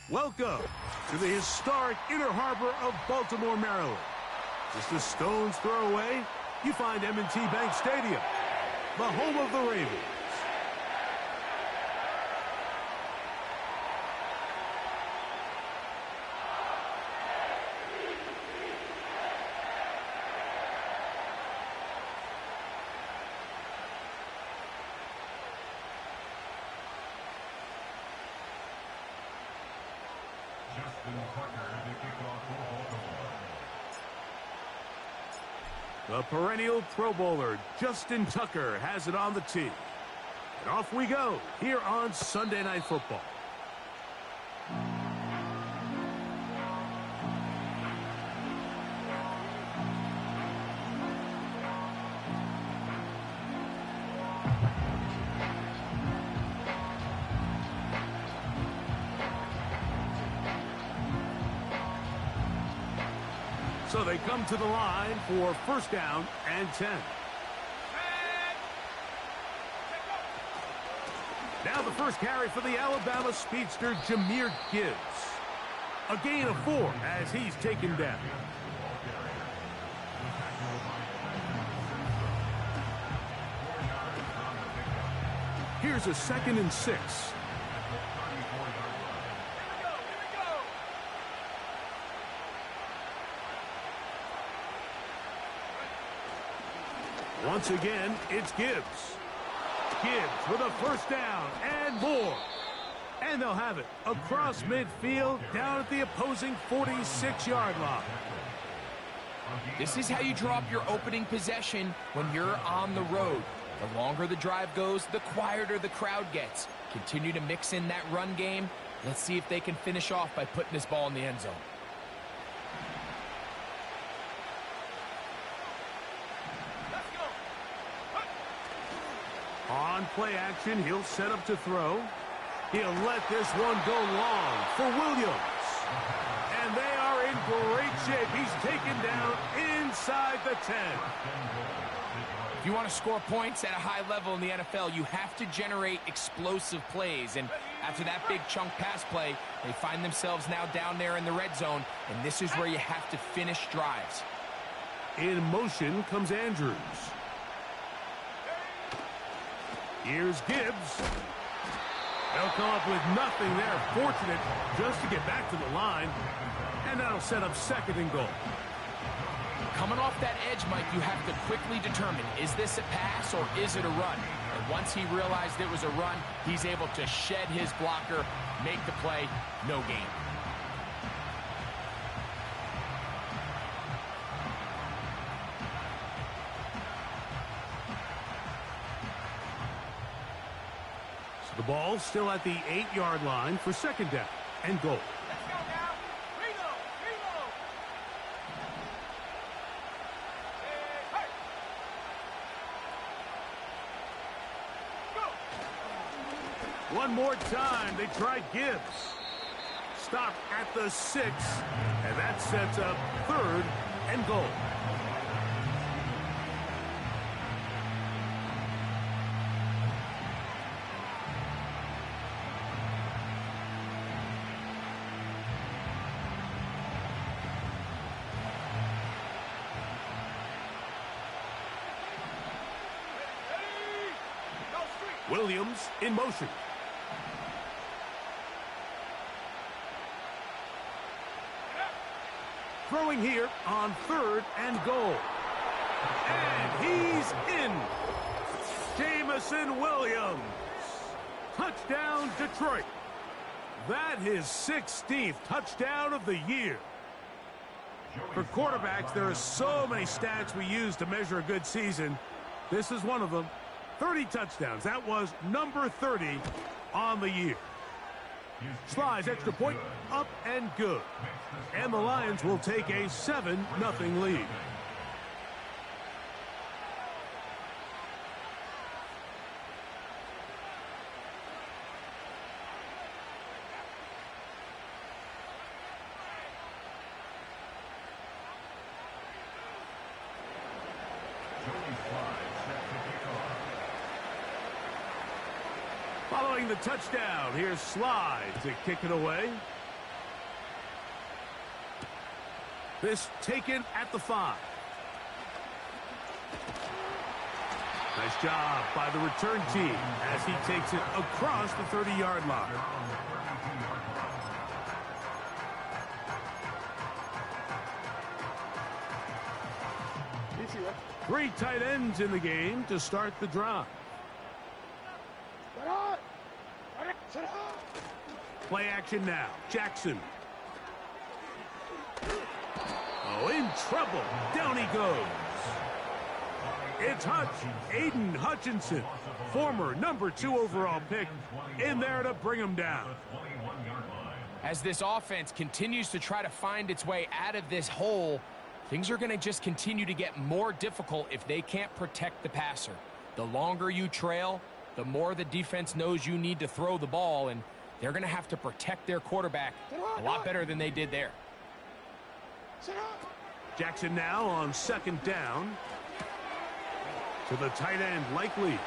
Welcome to the historic Inner Harbor of Baltimore, Maryland. Just a stone's throw away, you find M&T Bank Stadium, the home of the Ravens. The perennial Pro Bowler, Justin Tucker, has it on the tee. And off we go here on Sunday Night Football. So they come to the line for first down and 10. Now the first carry for the Alabama speedster, Jahmyr Gibbs. A gain of 4 as he's taken down. Here's a 2nd and 6. Once again, it's Gibbs. Gibbs with a first down and more. And they'll have it across midfield down at the opposing 46-yard line. This is how you drop your opening possession when you're on the road. The longer the drive goes, the quieter the crowd gets. Continue to mix in that run game. Let's see if they can finish off by putting this ball in the end zone. On play action, he'll set up to throw. He'll let this one go long for Williams. And they are in great shape. He's taken down inside the 10. If you want to score points at a high level in the NFL, you have to generate explosive plays. And after that big chunk pass play, they find themselves now down there in the red zone. And this is where you have to finish drives. In motion comes Andrews. Here's Gibbs. They'll come up with nothing there. Fortunate just to get back to the line. And that'll set up 2nd and goal. Coming off that edge, Mike, you have to quickly determine, is this a pass or is it a run? And once he realized it was a run, he's able to shed his blocker, make the play, no gain. The ball still at the 8-yard line for 2nd down and goal. Let's go now. Reload. Hey. Go. One more time. They try Gibbs. Stop at the 6, and that sets up 3rd and goal. Williams in motion. Throwing here on 3rd and goal. And he's in. Jameson Williams. Touchdown, Detroit. That his 16th touchdown of the year. For quarterbacks, there are so many stats we use to measure a good season. This is one of them. 30 touchdowns. That was number 30 on the year. Slides extra point, up and good. And the Lions will take a 7-0 lead. Following the touchdown, here's Slide to kick it away. This taken at the 5. Nice job by the return team as he takes it across the 30-yard line. Three tight ends in the game to start the drive. Play action now. Jackson. Oh, in trouble. Down he goes. It's Aiden Hutchinson, former number 2 overall pick, in there to bring him down. As this offense continues to try to find its way out of this hole, things are going to just continue to get more difficult if they can't protect the passer. The longer you trail, the more the defense knows you need to throw the ball, and they're going to have to protect their quarterback a lot better than they did there. Jackson now on 2nd down. To the tight end, Likely.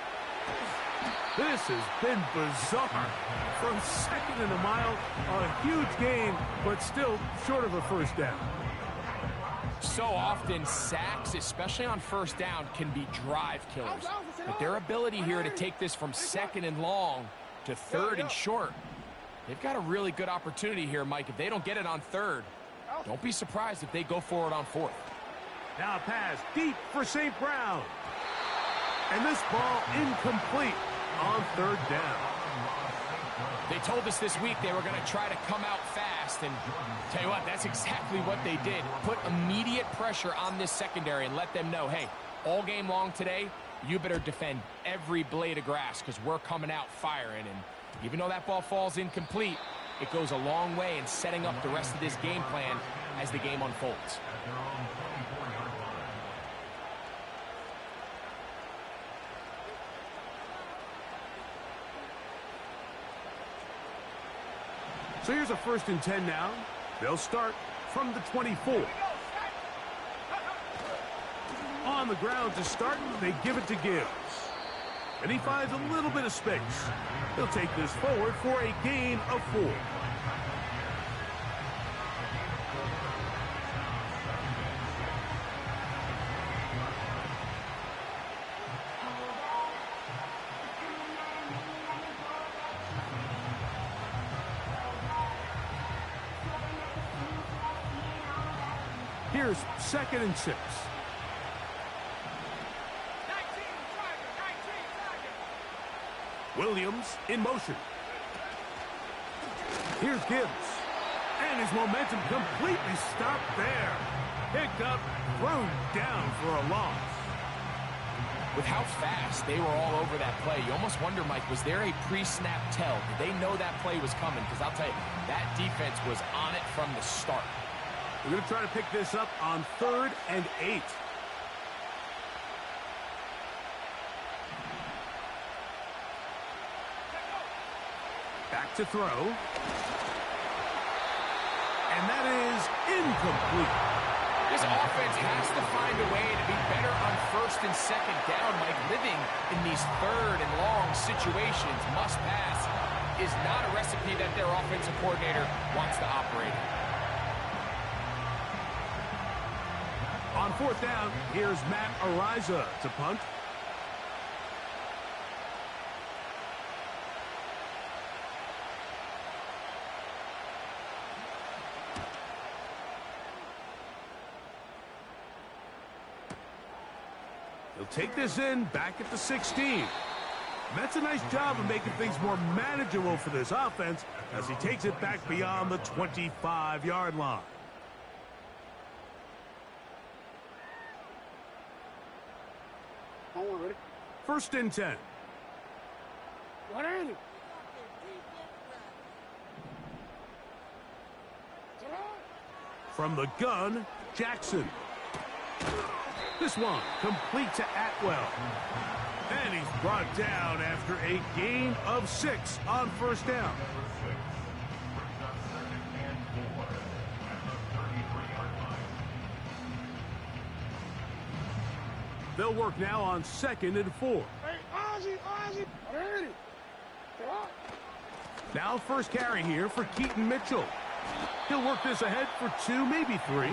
This has been bizarre. From 2nd and a mile, a huge gain, but still short of a first down. So often, sacks, especially on 1st down, can be drive killers. But their ability here to take this from 2nd and long to 3rd and short, they've got a really good opportunity here, Mike. If they don't get it on 3rd, don't be surprised if they go for it on 4th. Now a pass deep for St. Brown. And this ball incomplete on 3rd down. They told us this week they were going to try to come out fast, and tell you what, that's exactly what they did. Put immediate pressure on this secondary and let them know, hey, all game long today, you better defend every blade of grass because we're coming out firing. And even though that ball falls incomplete, it goes a long way in setting up the rest of this game plan as the game unfolds. So here's a 1st and 10 now. They'll start from the 24. On the ground to start, they give it to Gibbs. And he finds a little bit of space. He'll take this forward for a gain of 4. Here's 2nd and 6. Williams in motion. Here's Gibbs. And his momentum completely stopped there. Picked up, thrown down for a loss. With how fast they were all over that play, you almost wonder, Mike, was there a pre-snap tell? Did they know that play was coming? Because I'll tell you, that defense was on it from the start. We're going to try to pick this up on 3rd and 8. Back to throw. And that is incomplete. This offense has to find a way to be better on 1st and 2nd down. Like living in these 3rd and long situations, must pass, is not a recipe that their offensive coordinator wants to operate in. On 4th down, here's Matt Araiza to punt. He'll take this in back at the 16. That's a nice job of making things more manageable for this offense as he takes it back beyond the 25-yard line. Ready? 1st and 10. From the gun, Jackson. This one complete to Atwell. And he's brought down after a gain of 6 on 1st down. They'll work now on 2nd and 4. Now 1st carry here for Keaton Mitchell. He'll work this ahead for 2, maybe 3.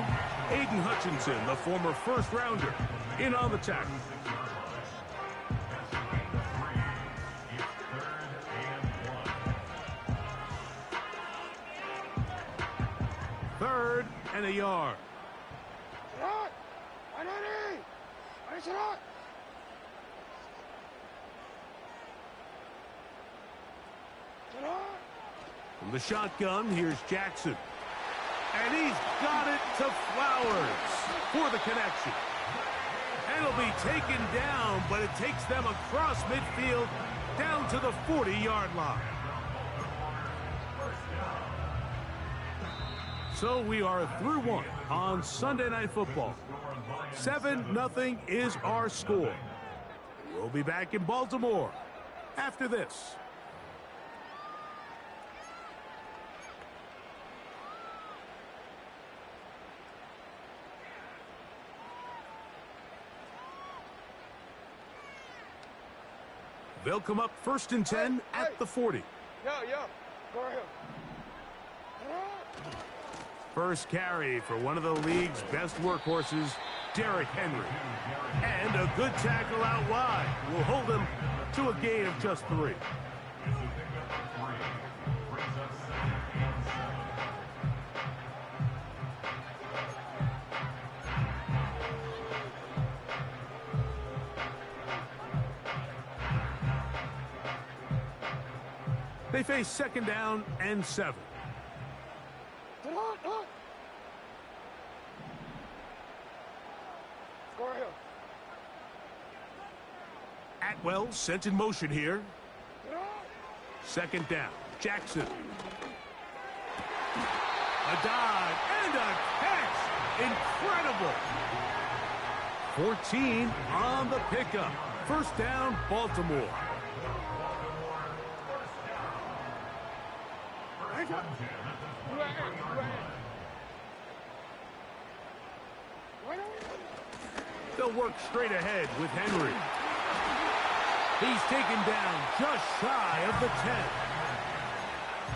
Aiden Hutchinson, the former first-rounder, in on the tackle. Third and a yard. From the shotgun, here's Jackson. And he's got it to Flowers for the connection. And it'll be taken down, but it takes them across midfield down to the 40-yard line. So we are through 1 on Sunday Night Football. 7-0 is our score. We'll be back in Baltimore after this. They'll come up 1st and 10 at the 40. Go ahead. First carry for one of the league's best workhorses, Derrick Henry. And a good tackle out wide will hold him to a gain of just 3. They face 2nd down and 7. Atwell sent in motion here. 2nd down. Jackson. A dive and a catch. Incredible. 14 on the pickup. 1st down, Baltimore. They'll work straight ahead with Henry. He's taken down just shy of the 10.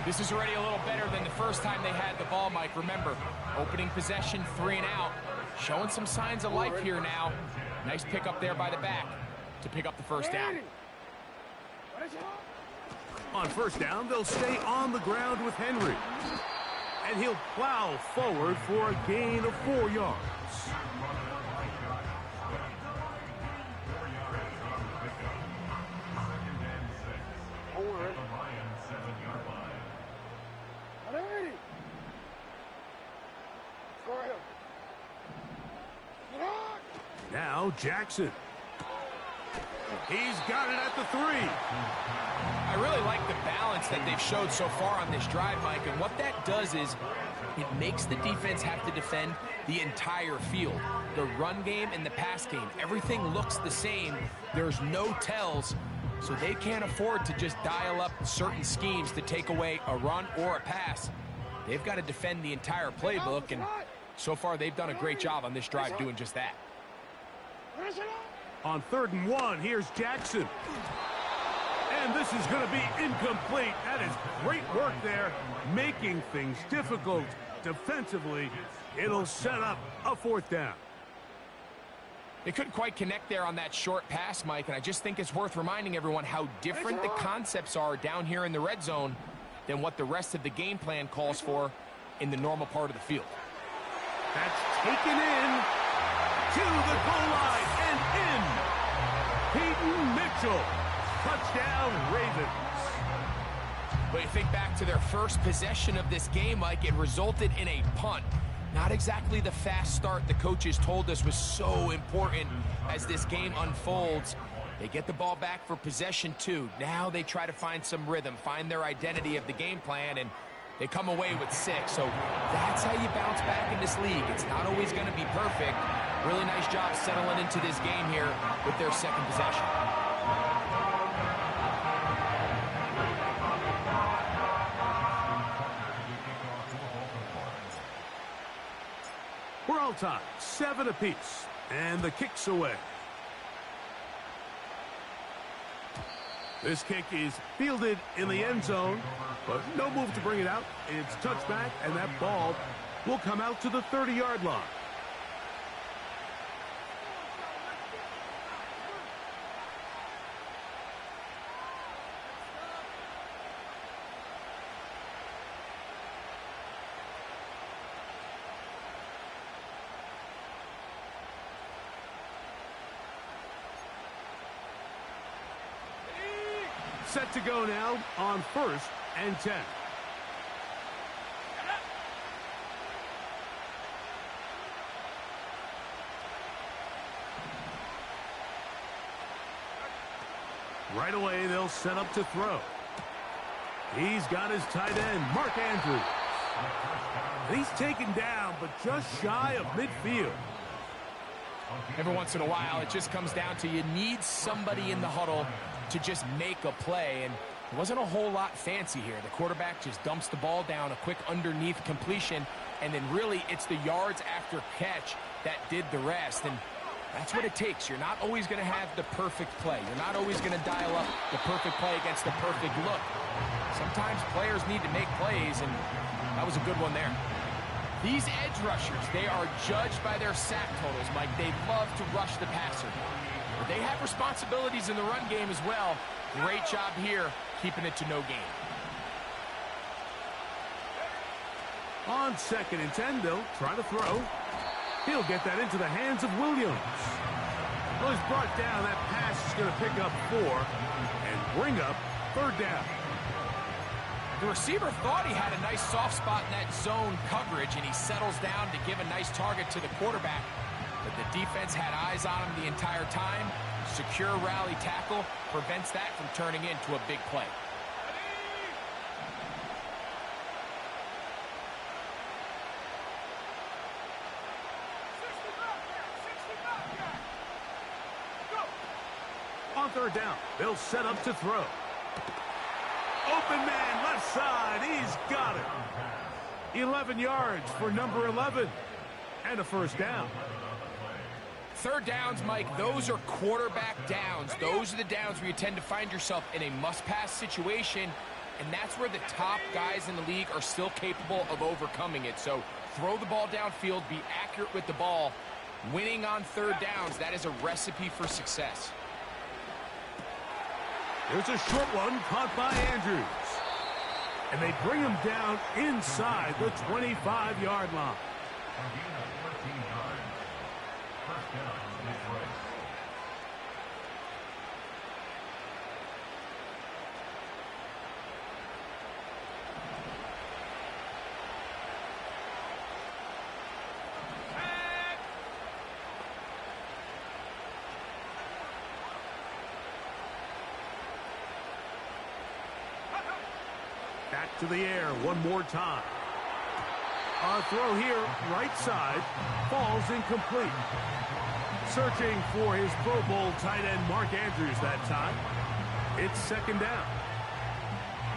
This is already a little better than the first time they had the ball, Mike. Remember, opening possession, 3 and out. Showing some signs of life here now. Nice pick up there by the back to pick up the 1st down. On 1st down, they'll stay on the ground with Henry. And he'll plow forward for a gain of 4 yards. Now Jackson. He's got it at the 3. I really like the balance that they've showed so far on this drive, Mike, and what that does is it makes the defense have to defend the entire field. The run game and the pass game, everything looks the same. There's no tells, so they can't afford to just dial up certain schemes to take away a run or a pass. They've got to defend the entire playbook, and so far they've done a great job on this drive doing just that. On 3rd and 1, here's Jackson. And this is going to be incomplete. That is great work there, making things difficult defensively. It'll set up a 4th down. They couldn't quite connect there on that short pass, Mike, and I just think it's worth reminding everyone how different the concepts are down here in the red zone than what the rest of the game plan calls for in the normal part of the field. That's taken in to the goal line and in. Peyton Mitchell. Touchdown, Ravens. But you think back to their first possession of this game, Mike, it resulted in a punt. Not exactly the fast start the coaches told us was so important as this game unfolds. They get the ball back for possession 2. Now they try to find some rhythm, find their identity of the game plan, and they come away with 6. So that's how you bounce back in this league. It's not always going to be perfect. Really nice job settling into this game here with their 2nd possession. We're all tied, 7 apiece, and the kick's away. This kick is fielded in the end zone, but no move to bring it out. It's touchback, and that ball will come out to the 30-yard line. Set to go now on 1st and 10. Right away, they'll set up to throw. He's got his tight end, Mark Andrews. He's taken down, but just shy of midfield. Every once in a while, it just comes down to you need somebody in the huddle to just make a play, and it wasn't a whole lot fancy here. The quarterback just dumps the ball down, a quick underneath completion, and then really it's the yards after catch that did the rest, and that's what it takes. You're not always going to have the perfect play. You're not always going to dial up the perfect play against the perfect look. Sometimes players need to make plays, and that was a good one there. These edge rushers, they are judged by their sack totals, Mike. They love to rush the passer. But they have responsibilities in the run game as well. Great job here, keeping it to no gain. On 2nd and 10, they'll try to throw. He'll get that into the hands of Williams. Well, he's brought down. That pass is going to pick up 4 and bring up 3rd down. The receiver thought he had a nice soft spot in that zone coverage, and he settles down to give a nice target to the quarterback. But the defense had eyes on him the entire time. Secure rally tackle prevents that from turning into a big play. On 3rd down, they'll set up to throw. Open man, left side, he's got it. 11 yards for number 11, and a 1st down. 3rd downs, Mike, those are quarterback downs. Those are the downs where you tend to find yourself in a must-pass situation, and that's where the top guys in the league are still capable of overcoming it. So throw the ball downfield, be accurate with the ball. Winning on 3rd downs, that is a recipe for success. There's a short one caught by Andrews. And they bring him down inside the 25-yard line. Back to the air one more time. A throw here, right side, falls incomplete. Searching for his Pro Bowl tight end, Mark Andrews, that time. It's 2nd down.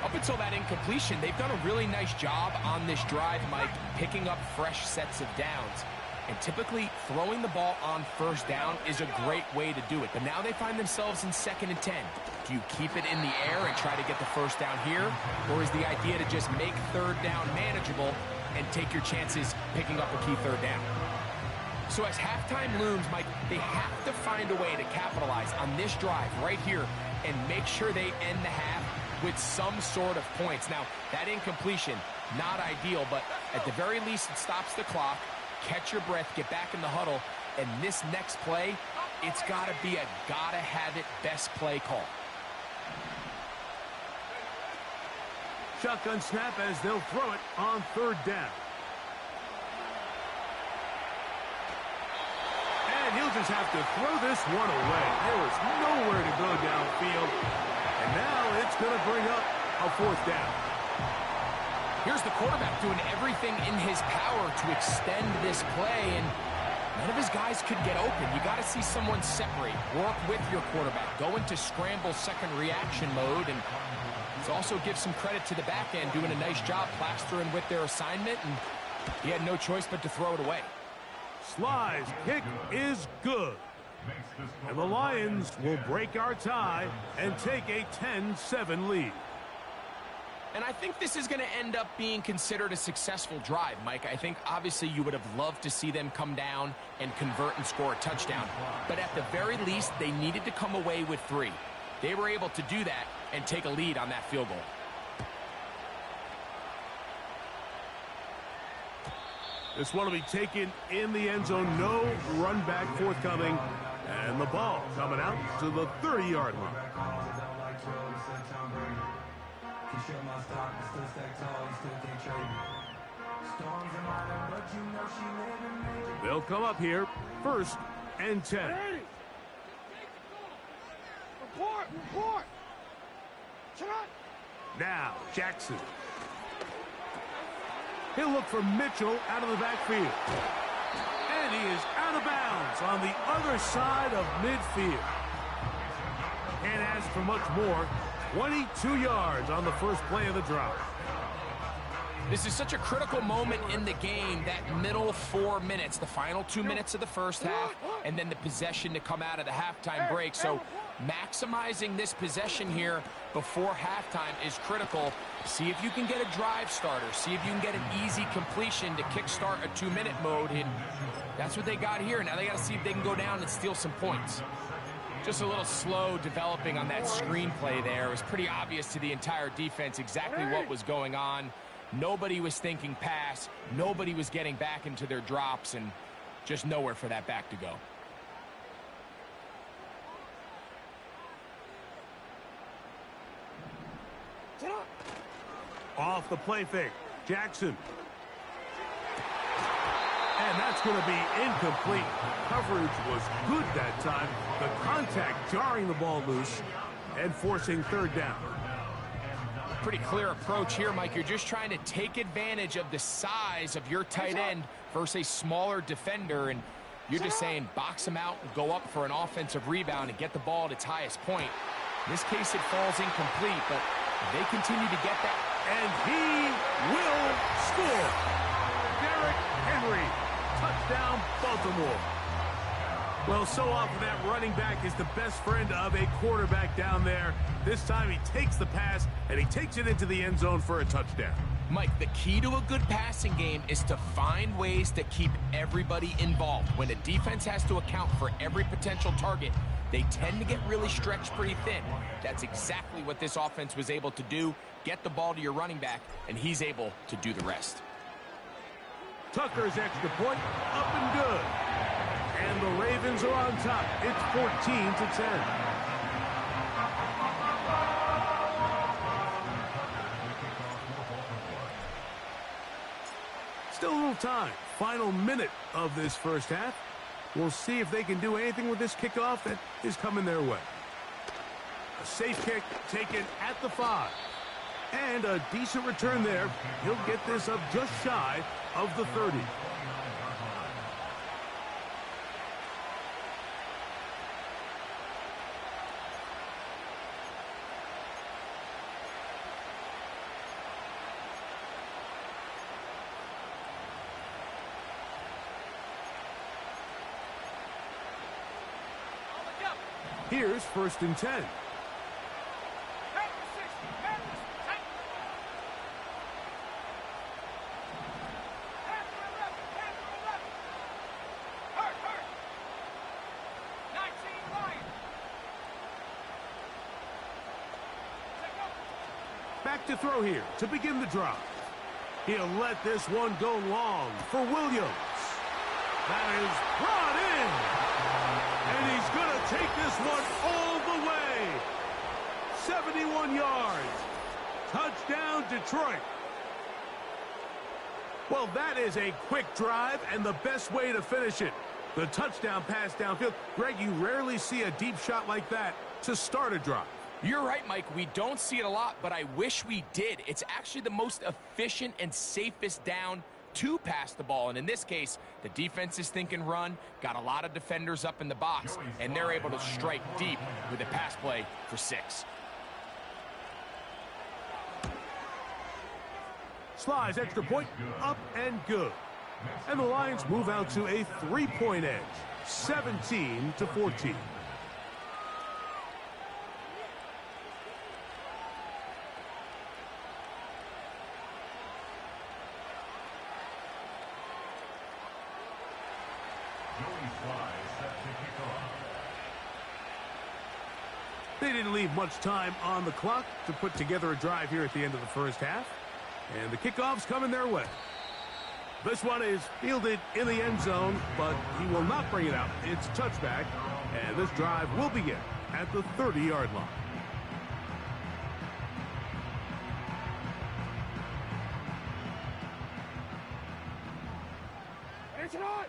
Up until that incompletion, they've done a really nice job on this drive, Mike, picking up fresh sets of downs. And typically, throwing the ball on 1st down is a great way to do it. But now they find themselves in 2nd and 10. Do you keep it in the air and try to get the 1st down here? Or is the idea to just make 3rd down manageable and take your chances picking up a key 3rd down? So as halftime looms, Mike, they have to find a way to capitalize on this drive right here and make sure they end the half with some sort of points. Now, that incompletion, not ideal, but at the very least it stops the clock. Catch your breath, get back in the huddle, and this next play, it's got to be a gotta-have-it best play call. Shotgun snap as they'll throw it on 3rd down. And he'll just have to throw this one away. There was nowhere to go downfield. And now it's going to bring up a 4th down. Here's the quarterback doing everything in his power to extend this play, and none of his guys could get open. You got to see someone separate, work with your quarterback, go into scramble second reaction mode, and also give some credit to the back end, doing a nice job plastering with their assignment, and he had no choice but to throw it away. Sly's kick is good. And the Lions will break our tie and take a 10-7 lead. And I think this is going to end up being considered a successful drive, Mike. I think obviously you would have loved to see them come down and convert and score a touchdown. But at the very least, they needed to come away with 3. They were able to do that and take a lead on that field goal. This one will be taken in the end zone. No run back forthcoming. And the ball coming out to the 30-yard line. They'll come up here, 1st and 10. Report! Now, Jackson. He'll look for Mitchell out of the backfield. And he is out of bounds on the other side of midfield. Can't ask for much more. 22 yards on the first play of the drive. This is such a critical moment in the game, that middle 4 minutes, the final 2 minutes of the first half, and then the possession to come out of the halftime break. So maximizing this possession here before halftime is critical. See if you can get a drive starter. See if you can get an easy completion to kickstart a 2-minute mode. And that's what they got here. Now they got to see if they can go down and steal some points. Just a little slow developing on that screenplay there. It was pretty obvious to the entire defense exactly what was going on. Nobody was thinking pass. Nobody was getting back into their drops, and just nowhere for that back to go. Off the play fake. Jackson. And that's going to be incomplete. Coverage was good that time. The contact jarring the ball loose and forcing 3rd down. Pretty clear approach here, Mike. You're just trying to take advantage of the size of your tight end versus a smaller defender, and you're just saying box him out and go up for an offensive rebound and get the ball at its highest point. In this case, it falls incomplete, but they continue to get that. And he will score. Derrick Henry, touchdown Baltimore. Well, so often that running back is the best friend of a quarterback down there. This time he takes the pass, and he takes it into the end zone for a touchdown. Mike, the key to a good passing game is to find ways to keep everybody involved. When a defense has to account for every potential target, they tend to get really stretched pretty thin. That's exactly what this offense was able to do. Get the ball to your running back, and he's able to do the rest. Tucker's extra point, up and good. And the Ravens are on top. It's 14-10. Still a little time. Final minute of this first half. We'll see if they can do anything with this kickoff that is coming their way. A safe kick taken at the 5. And a decent return there. He'll get this up just shy of the 30. Here's 1st and 10. Back to throw here to begin the drive. He'll let this one go long for Williams. That is brought in. And he's going to take this one all the way. 71 yards. Touchdown, Detroit. Well, that is a quick drive and the best way to finish it. The touchdown pass downfield. Greg, you rarely see a deep shot like that to start a drive. You're right, Mike. We don't see it a lot, but I wish we did. It's actually the most efficient and safest down to pass the ball. And in this case, the defense is thinking run, got a lot of defenders up in the box, and they're able to strike deep with a pass play for 6. Slides extra point, up and good. And the Lions move out to a 3-point edge, 17-14. They didn't leave much time on the clock to put together a drive here at the end of the first half. And the kickoff's coming their way. This one is fielded in the end zone, but he will not bring it out. It's a touchback, and this drive will begin at the 30-yard line. It's not.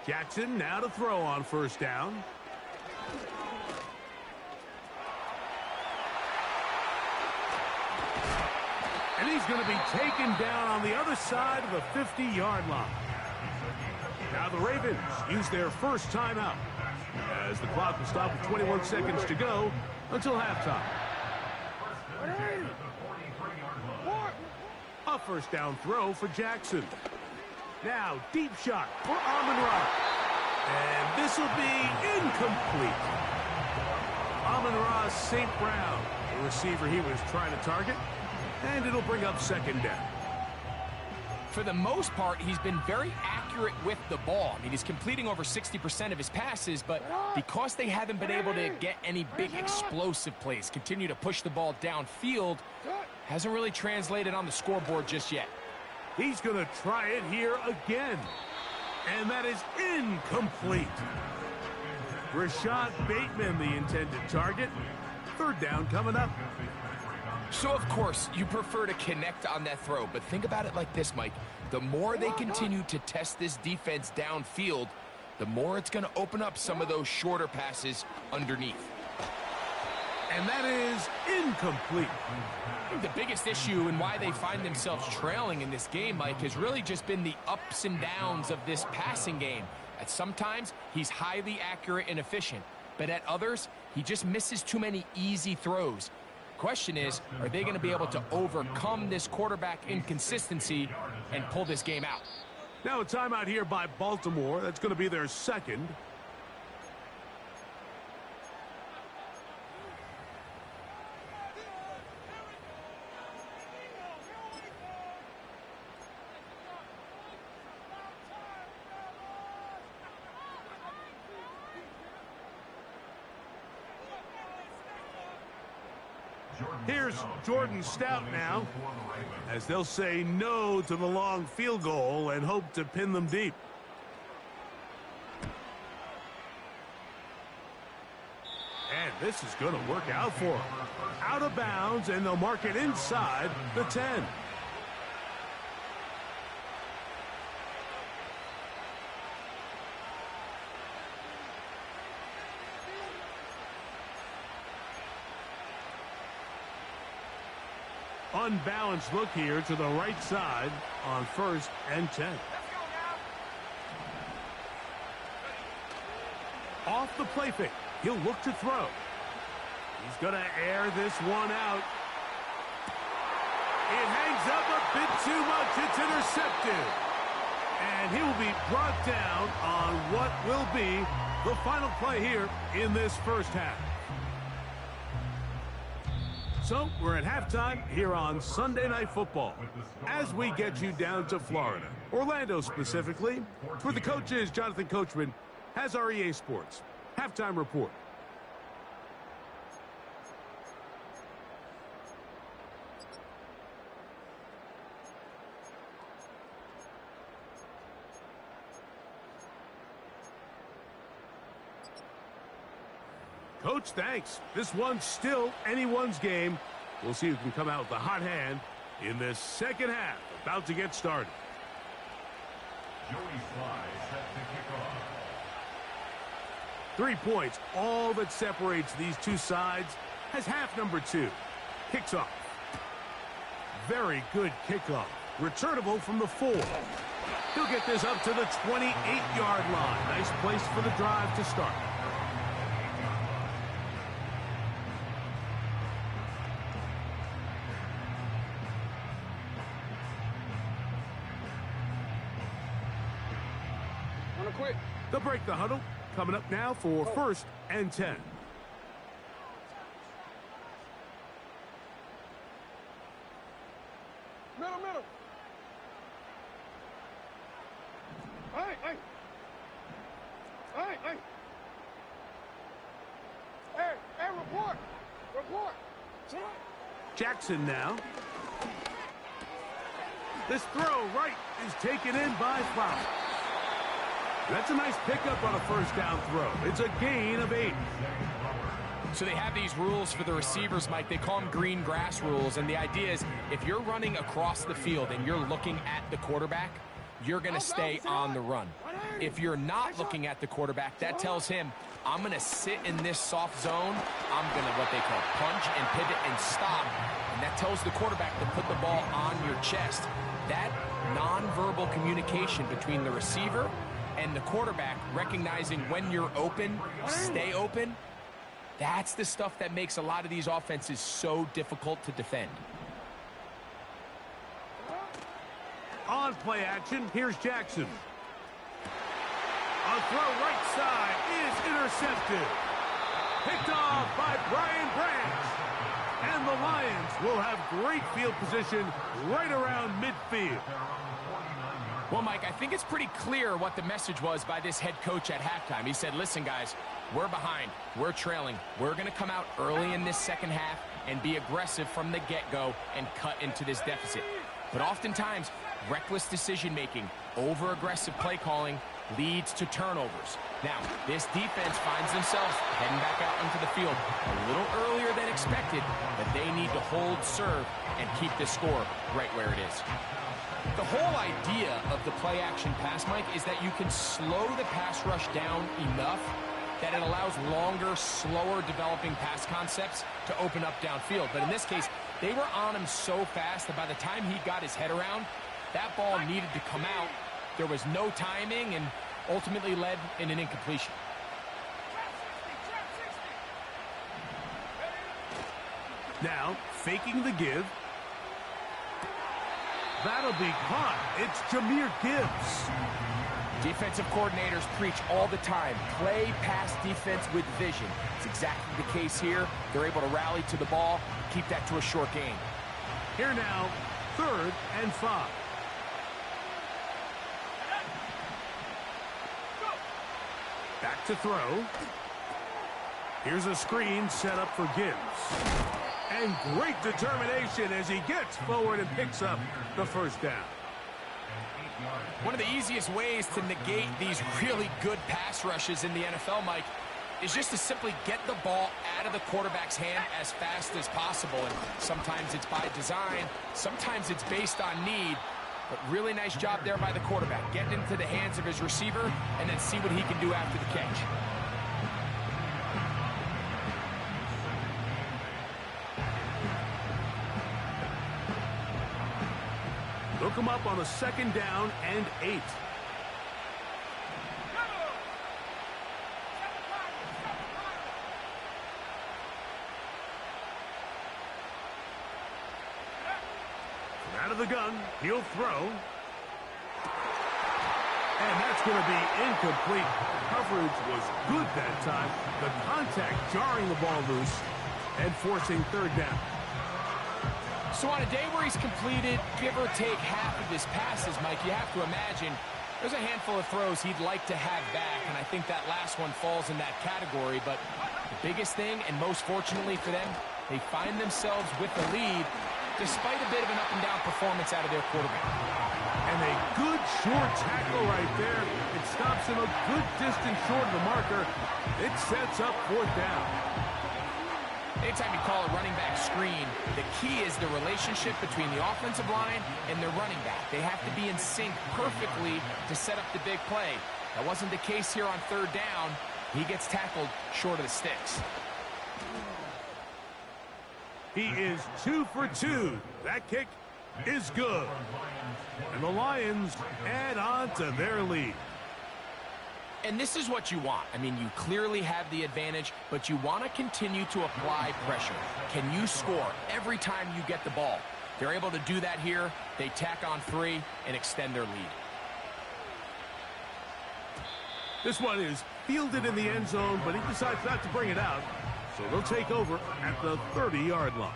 Jackson now to throw on first down. And he's going to be taken down on the other side of the 50-yard line. Now the Ravens use their first timeout as the clock will stop with 21 seconds to go until halftime. A first down throw for Jackson. Now, deep shot for Amon-Ra. And this will be incomplete. Amon-Ra St. Brown, the receiver he was trying to target, and it'll bring up second down. For the most part, he's been very accurate with the ball. I mean, he's completing over 60% of his passes, but because they haven't been able to get any big explosive plays, continue to push the ball downfield, hasn't really translated on the scoreboard just yet. He's going to try it here again. And that is incomplete. Rashad Bateman, the intended target. Third down coming up. So, of course, you prefer to connect on that throw, but think about it like this, Mike. The more they continue to test this defense downfield, the more it's going to open up some of those shorter passes underneath. And that is incomplete. I think the biggest issue and why they find themselves trailing in this game, Mike, has really just been the ups and downs of this passing game. At sometimes, he's highly accurate and efficient, but at others, he just misses too many easy throws. Question is, are they going to be able to overcome this quarterback inconsistency and pull this game out? Now a timeout here by Baltimore. That's going to be their second. Here's Jordan Stout now, as they'll say no to the long field goal and hope to pin them deep. And this is going to work out for them. Out of bounds, and they'll mark it inside the 10. Unbalanced look here to the right side on 1st and 10. Off the play fake. He'll look to throw. He's going to air this one out. It hangs up a bit too much. It's intercepted. And he will be brought down on what will be the final play here in this first half. So, we're at halftime here on Sunday Night Football as we get you down to Florida, Orlando specifically, where the coaches, Jonathan Coachman, has our EA Sports Halftime Report. Coach, thanks. This one's still anyone's game. We'll see who can come out with the hot hand in this second half. About to get started. Joey Sly set to kick off. 3 points, all that separates these two sides, has half number 2. Kicks off. Very good kickoff. Returnable from the 4. He'll get this up to the 28-yard line. Nice place for the drive to start. quick. They'll break the huddle. Coming up now for 1st and 10. Middle. Hey. Hey, report. Jackson now. This throw right is taken in by Flower. That's a nice pickup on a first down throw. It's a gain of 8. So they have these rules for the receivers, Mike. They call them green grass rules. And the idea is if you're running across the field and you're looking at the quarterback, you're going to stay on the run. If you're not looking at the quarterback, that tells him, I'm going to sit in this soft zone. I'm going to, what they call, punch and pivot and stop. And that tells the quarterback to put the ball on your chest. That nonverbal communication between the receiver and the quarterback, recognizing when you're open, stay open, that's the stuff that makes a lot of these offenses so difficult to defend. On play action, here's Jackson. A throw right side is intercepted. Picked off by Brian Branch. And the Lions will have great field position right around midfield. Well, Mike, I think it's pretty clear what the message was by this head coach at halftime. He said, listen, guys, we're behind. We're trailing. We're going to come out early in this second half and be aggressive from the get-go and cut into this deficit. But oftentimes, reckless decision-making, over-aggressive play calling leads to turnovers. Now, this defense finds themselves heading back out into the field a little earlier than expected, but they need to hold serve and keep this score right where it is. The whole idea of the play-action pass, Mike, is that you can slow the pass rush down enough that it allows longer, slower developing pass concepts to open up downfield. But in this case, they were on him so fast that by the time he got his head around, that ball needed to come out. There was no timing and ultimately led in an incompletion. Now, faking the give. That'll be caught. It's Jahmyr Gibbs. Defensive coordinators preach all the time, play pass defense with vision. It's exactly the case here. They're able to rally to the ball, keep that to a short gain. Here now, 3rd and 5. Back to throw. Here's a screen set up for Gibbs. And great determination as he gets forward and picks up the first down. One of the easiest ways to negate these really good pass rushes in the NFL, Mike, is just to simply get the ball out of the quarterback's hand as fast as possible. And sometimes it's by design, sometimes it's based on need. But really nice job there by the quarterback, getting into the hands of his receiver and then see what he can do after the catch. Look him up on a 2nd down and 8. From out of the gun, he'll throw. And that's going to be incomplete. Coverage was good that time. The contact jarring the ball loose and forcing 3rd down. So on a day where he's completed, give or take half of his passes, Mike, you have to imagine there's a handful of throws he'd like to have back, and I think that last one falls in that category. But the biggest thing, and most fortunately for them, they find themselves with the lead despite a bit of an up-and-down performance out of their quarterback. And a good short tackle right there. It stops him a good distance short of the marker. It sets up 4th down. Anytime you call a running back screen, the key is the relationship between the offensive line and their running back. They have to be in sync perfectly to set up the big play. That wasn't the case here on 3rd down. He gets tackled short of the sticks. He is 2 for 2. That kick is good. And the Lions add on to their lead. And this is what you want. I mean, you clearly have the advantage, but you want to continue to apply pressure. Can you score every time you get the ball? They're able to do that here. They tack on 3 and extend their lead. This one is fielded in the end zone, but he decides not to bring it out. So they'll take over at the 30-yard line.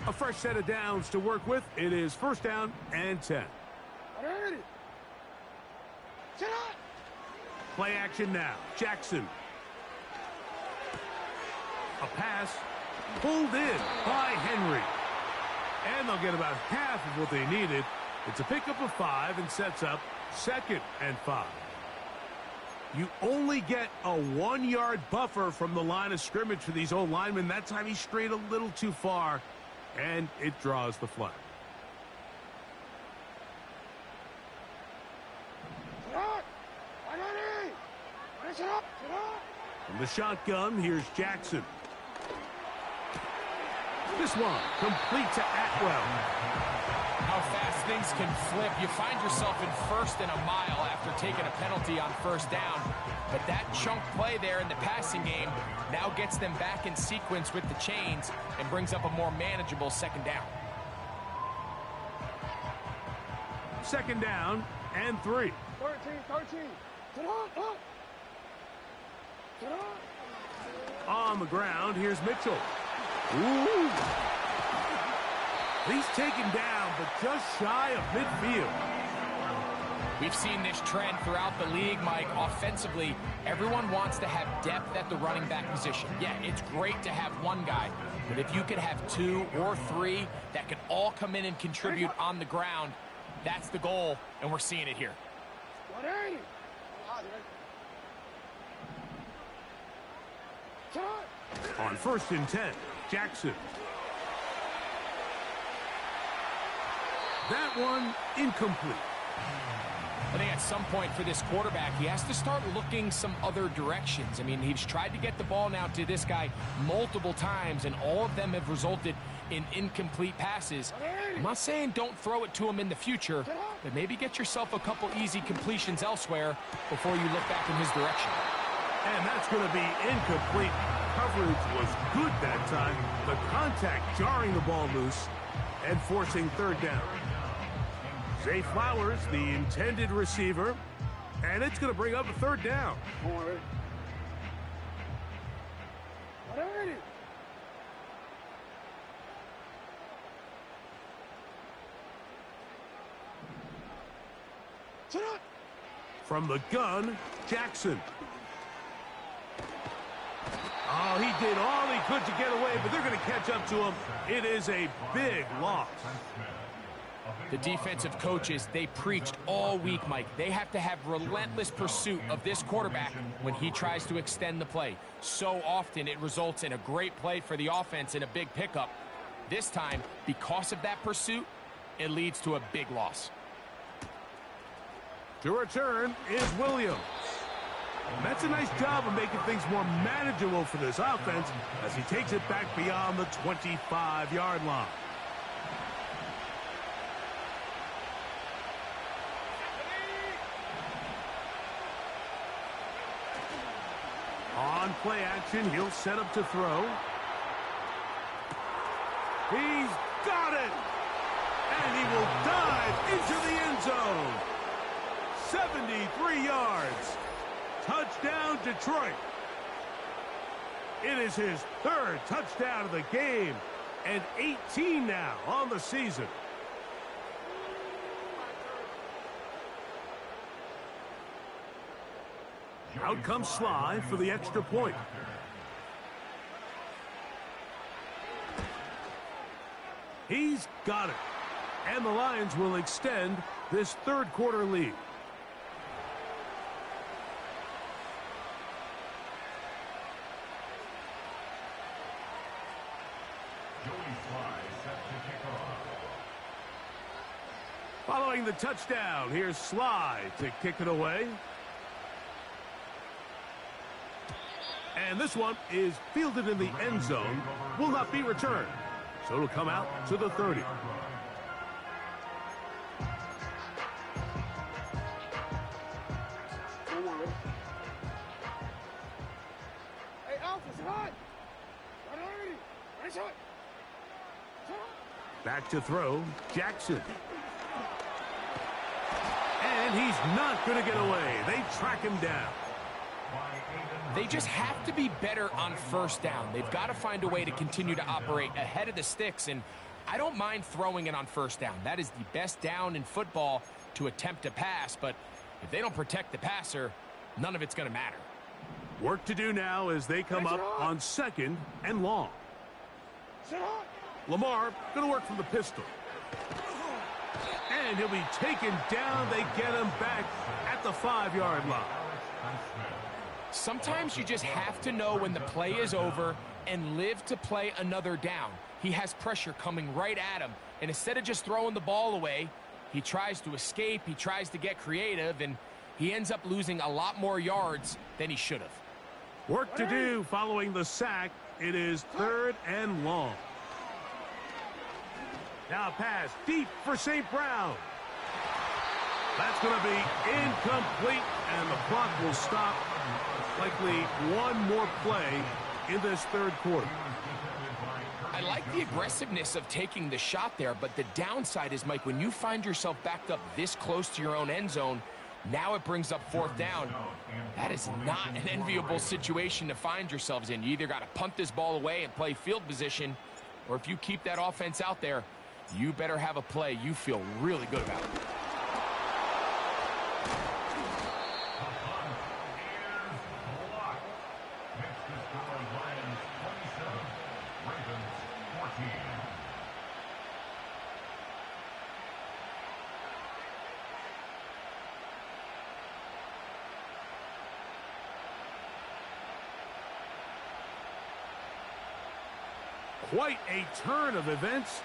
A fresh set of downs to work with. It is first down and 10. Play action now. Jackson. A pass pulled in by Henry. And they'll get about half of what they needed. It's a pickup of 5 and sets up 2nd and 5. You only get a 1-yard buffer from the line of scrimmage for these old linemen. That time he strayed a little too far, and it draws the flag. From the shotgun, here's Jackson. This one complete to Atwell. How fast things can flip. You find yourself in 1st and a mile after taking a penalty on 1st down. But that chunk play there in the passing game now gets them back in sequence with the chains and brings up a more manageable 2nd down. 2nd down and 3. 13. On the ground, here's Mitchell. Ooh. He's taken down, but just shy of midfield. We've seen this trend throughout the league, Mike. Offensively, everyone wants to have depth at the running back position. Yeah, it's great to have one guy, but if you could have 2 or 3 that can all come in and contribute on the ground, that's the goal, and we're seeing it here. On 1st and 10, Jackson. That one incomplete. I think at some point for this quarterback, he has to start looking some other directions. I mean, he's tried to get the ball now to this guy multiple times, and all of them have resulted in incomplete passes. I'm not saying don't throw it to him in the future, but maybe get yourself a couple easy completions elsewhere before you look back in his direction. And that's going to be incomplete. Coverage was good that time. The contact jarring the ball loose and forcing 3rd down. Zay Flowers, the intended receiver, and it's going to bring up a 3rd down. From the gun, Jackson. Oh, he did all he could to get away, but they're going to catch up to him. It is a big loss. The defensive coaches, they preached all week, Mike. They have to have relentless pursuit of this quarterback when he tries to extend the play. So often it results in a great play for the offense and a big pickup. This time, because of that pursuit, it leads to a big loss. To return is Williams. That's a nice job of making things more manageable for this offense as he takes it back beyond the 25-yard line. On play action, he'll set up to throw. He's got it! And he will dive into the end zone. 73 yards. Touchdown, Detroit. It is his 3rd touchdown of the game, and 18 now on the season. Out comes Sly for the extra point. He's got it. And the Lions will extend this 3rd quarter lead. Following the touchdown, here's Sly to kick it away. And this one is fielded in the end zone, will not be returned. So it'll come out to the 30. Hey, Alpha, it's hot. Back to throw, Jackson. And he's not going to get away. They track him down. They just have to be better on first down. They've got to find a way to continue to operate ahead of the sticks, and I don't mind throwing it on first down. That is the best down in football to attempt to pass, but if they don't protect the passer, none of it's going to matter. Work to do now as they come up on 2nd and long. Lamar going to work from the pistol. And he'll be taken down. They get him back at the 5-yard line. Sometimes you just have to know when the play is over and live to play another down. He has pressure coming right at him, and instead of just throwing the ball away, he tries to escape, he tries to get creative, and he ends up losing a lot more yards than he should have. Work to do following the sack. It is 3rd and long. Now pass deep for St. Brown. That's going to be incomplete, and the clock will stop. Likely one more play in this 3rd quarter. I like the aggressiveness of taking the shot there, but the downside is, Mike, when you find yourself backed up this close to your own end zone, now it brings up 4th down. That is not an enviable situation to find yourselves in. You either got to punt this ball away and play field position, or if you keep that offense out there, you better have a play you feel really good about. Quite a turn of events.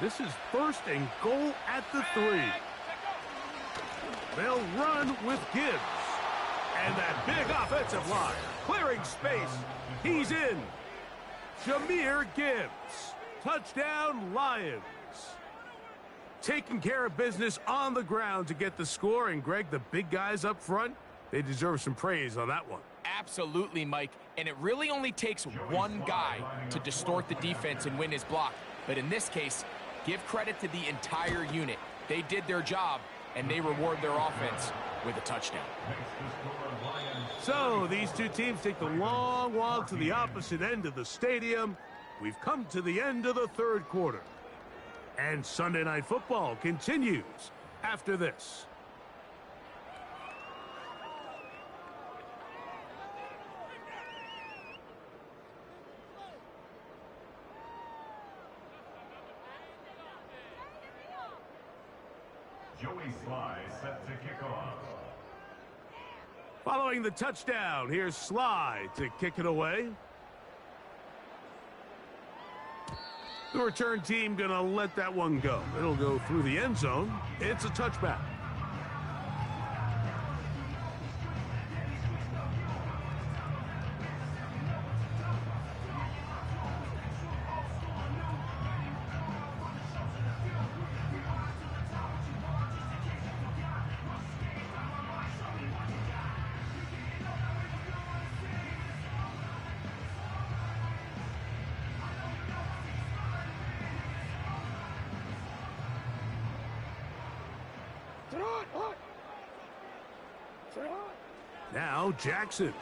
This is 1st and goal at the 3. They'll run with Gibbs. And that big offensive line clearing space. He's in. Jahmyr Gibbs. Touchdown, Lions. Taking care of business on the ground to get the score. And, Greg, the big guys up front, they deserve some praise on that one. Absolutely, Mike. And it really only takes one guy to distort the defense and win his block. But in this case, give credit to the entire unit. They did their job, and they reward their offense with a touchdown. So these two teams take the long walk to the opposite end of the stadium. We've come to the end of the 3rd quarter. And Sunday Night Football continues after this. Joey Sly set to kick off. Following the touchdown, here's Sly to kick it away. The return team going to let that one go. It'll go through the end zone. It's a touchback. Now Jackson.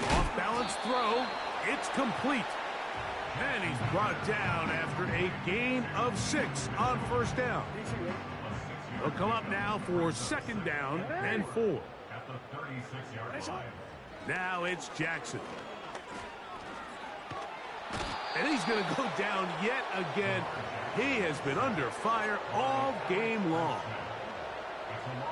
Off-balance throw. It's complete. And he's brought down after a gain of 6 on 1st down. They'll come up now for 2nd down and 4. At the 36-yard line. Now it's Jackson. And he's going to go down yet again. He has been under fire all game long.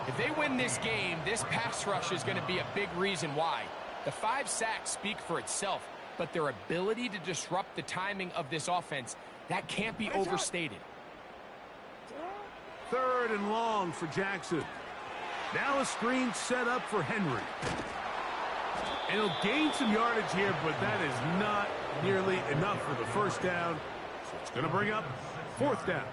If they win this game, this pass rush is going to be a big reason why. The 5 sacks speak for itself, but their ability to disrupt the timing of this offense, that can't be overstated. 3rd and long for Jackson. Now a screen set up for Henry. And he'll gain some yardage here, but that is not nearly enough for the 1st down. So it's going to bring up 4th down.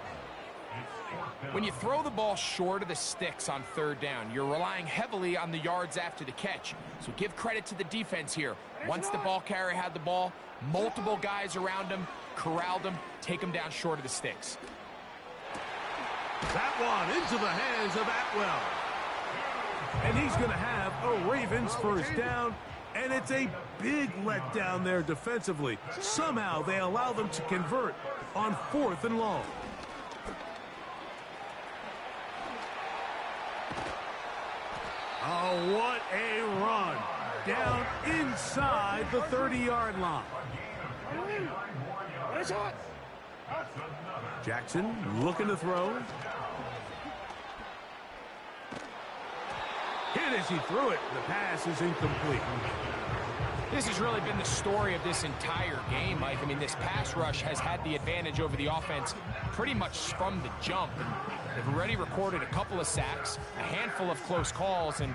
When you throw the ball short of the sticks on third down, you're relying heavily on the yards after the catch. So give credit to the defense here. Once the ball carrier had the ball, multiple guys around him, corralled him, take him down short of the sticks. That one into the hands of Atwell. And he's going to have a Ravens first down. And it's a big letdown there defensively. Somehow they allow them to convert on 4th and long. Oh, what a run. Down inside the 30-yard line. Jackson looking to throw. Hit as he threw it. The pass is incomplete. This has really been the story of this entire game, Mike. I mean, this pass rush has had the advantage over the offense pretty much from the jump. They've already recorded a couple of sacks, a handful of close calls, and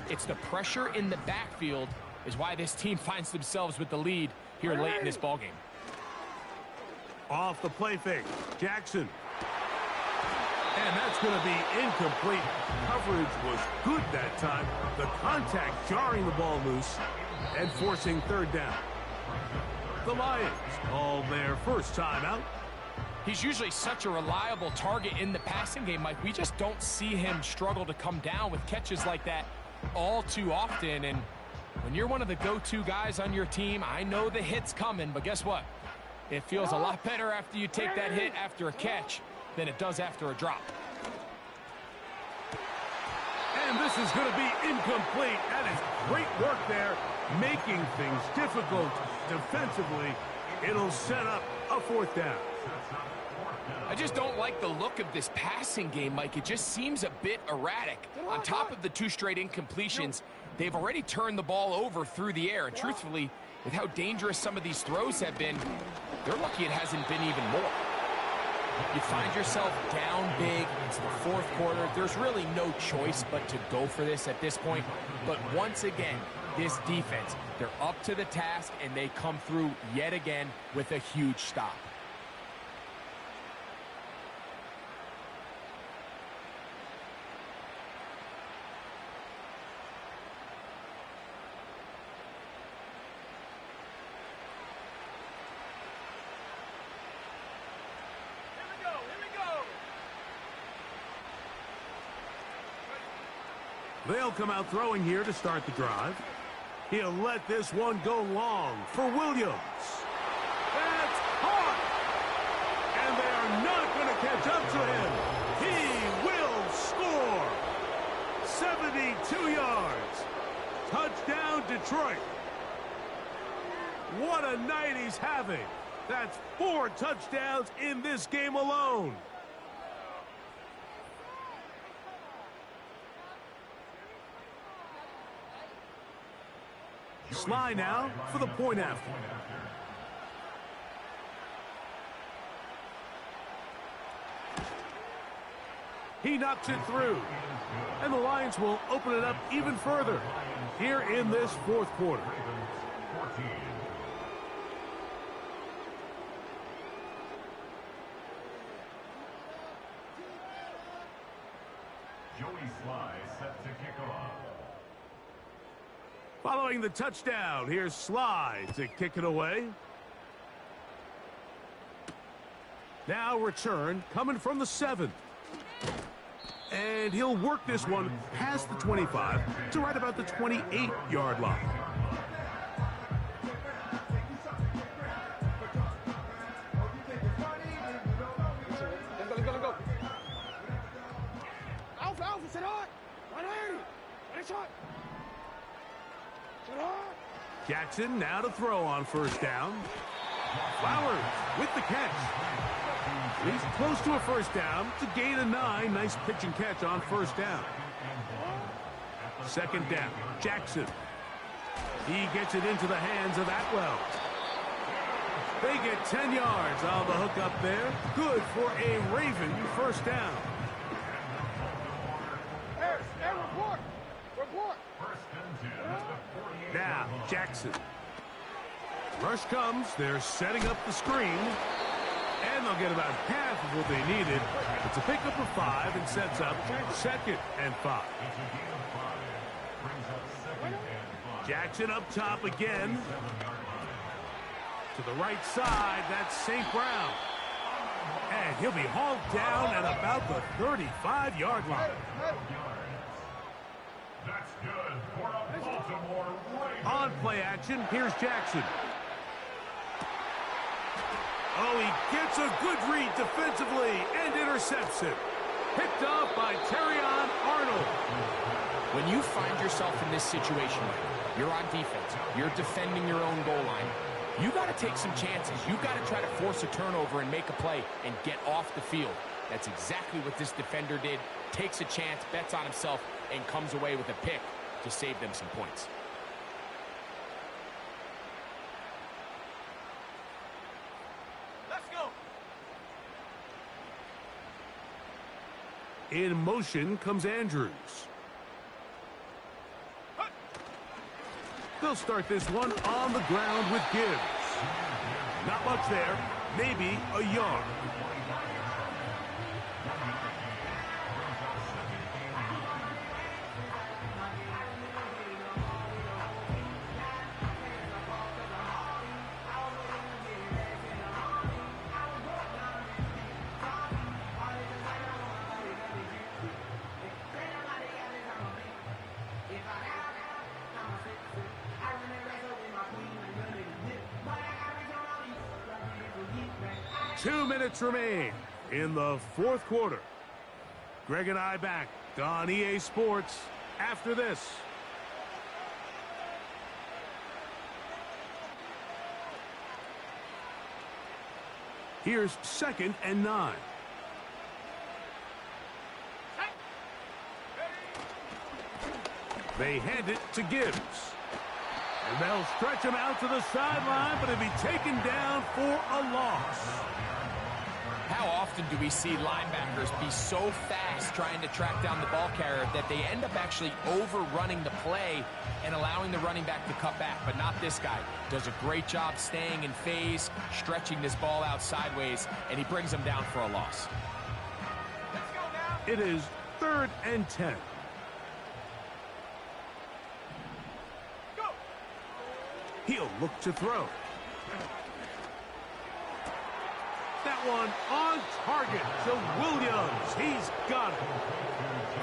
it's the pressure in the backfield is why this team finds themselves with the lead here late in this ballgame. Off the play fake, Jackson. And that's going to be incomplete. Coverage was good that time. The contact jarring the ball loose and forcing third down. The Lions call their first timeout. He's usually such a reliable target in the passing game, Mike. We just don't see him struggle to come down with catches like that all too often. And when you're one of the go-to guys on your team, I know the hit's coming, but guess what? It feels a lot better after you take that hit after a catch than it does after a drop. And this is going to be incomplete. That is great work there, making things difficult defensively. It'll set up a 4th down. I just don't like the look of this passing game, Mike. It just seems a bit erratic. On top of the 2 straight incompletions, they've already turned the ball over through the air. And truthfully, with how dangerous some of these throws have been, they're lucky it hasn't been even more. You find yourself down big. It's the 4th quarter. There's really no choice but to go for this at this point. But once again, this defense, they're up to the task, and they come through yet again with a huge stop. They'll come out throwing here to start the drive. He'll let this one go long for Williams. That's caught! And they are not going to catch up to him. He will score. 72 yards. Touchdown, Detroit. What a night he's having. That's 4 touchdowns in this game alone. Sly now for the point after. He knocks it through. And the Lions will open it up even further here in this 4th quarter. Joey Sly set to kick off. Following the touchdown, here's Sly to kick it away. Now return coming from the 7. And he'll work this one past the 25 to right about the 28-yard line. Go. Alpha, sit on. 180. Nice shot. Jackson now to throw on first down. Flowers with the catch. He's close to a first down to gain a 9. Nice pitch and catch on first down. Second down, Jackson. He gets it into the hands of Atwell. They get 10 yards on the hook up there. Good for a Raven first down. Hey, report. Now, Jackson. Rush comes. They're setting up the screen. And they'll get about half of what they needed. It's a pickup of 5 and sets up 2nd and 5. Jackson up top again. To the right side, that's St. Brown. And he'll be hauled down at about the 35-yard line. That's good for a Baltimore Ravens. On play action, here's Jackson. Oh, he gets a good read defensively and intercepts it. Picked off by Terrion Arnold. When you find yourself in this situation, you're on defense, you're defending your own goal line, you got to take some chances. You got to try to force a turnover and make a play and get off the field. That's exactly what this defender did. Takes a chance, bets on himself, and comes away with a pick to save them some points. Let's go. In motion comes Andrews. They'll start this one on the ground with Gibbs. Not much there, maybe a yard. Two minutes remain in the fourth quarter. Greg and I back on EA Sports after this. Here's 2nd and 9. They hand it to Gibbs. And they'll stretch him out to the sideline, but he'll be taken down for a loss. How often do we see linebackers be so fast trying to track down the ball carrier that they end up actually overrunning the play and allowing the running back to cut back? But not this guy. Does a great job staying in phase, stretching this ball out sideways, and he brings them down for a loss. It is 3rd and 10. He'll look to throw. That one on target to Williams. He's got it.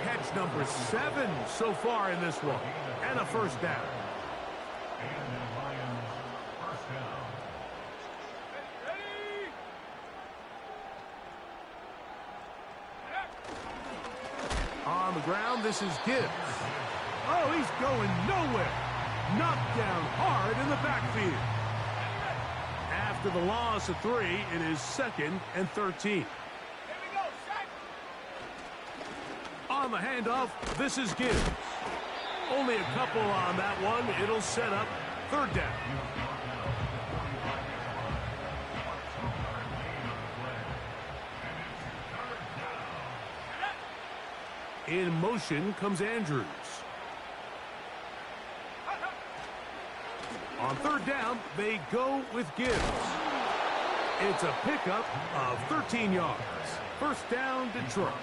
Catch number 7 so far in this one. And a first down. And the Lions first down. On the ground, this is Gibbs. Oh, he's going nowhere. Knocked down hard in the backfield. After the loss of 3, it is 2nd and 13. On the handoff, this is Gibbs. Only a couple on that one. It'll set up 3rd down. In motion comes Andrews. On 3rd down, they go with Gibbs. It's a pickup of 13 yards. First down, Detroit.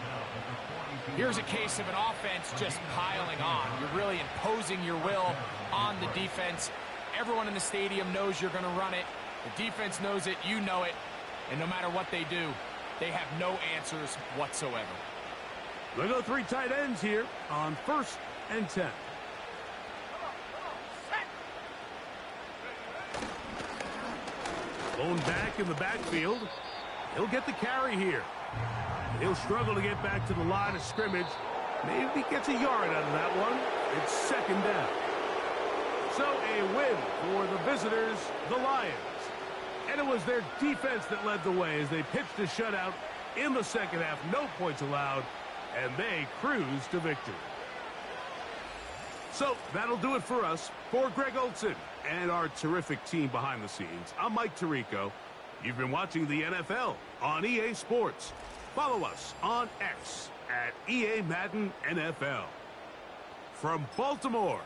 Here's a case of an offense just piling on. You're really imposing your will on the defense. Everyone in the stadium knows you're going to run it. The defense knows it, you know it. And no matter what they do, they have no answers whatsoever. They'll go 3 tight ends here on 1st and 10. Blown back in the backfield. He'll get the carry here. He'll struggle to get back to the line of scrimmage. Maybe he gets a yard out of that one. It's 2nd down. So a win for the visitors, the Lions. And it was their defense that led the way as they pitched a shutout in the 2nd half. No points allowed, and they cruised to victory. So that'll do it for us. For Greg Olsen and our terrific team behind the scenes, I'm Mike Tirico. You've been watching the NFL on EA Sports. Follow us on X at EA Madden NFL. From Baltimore.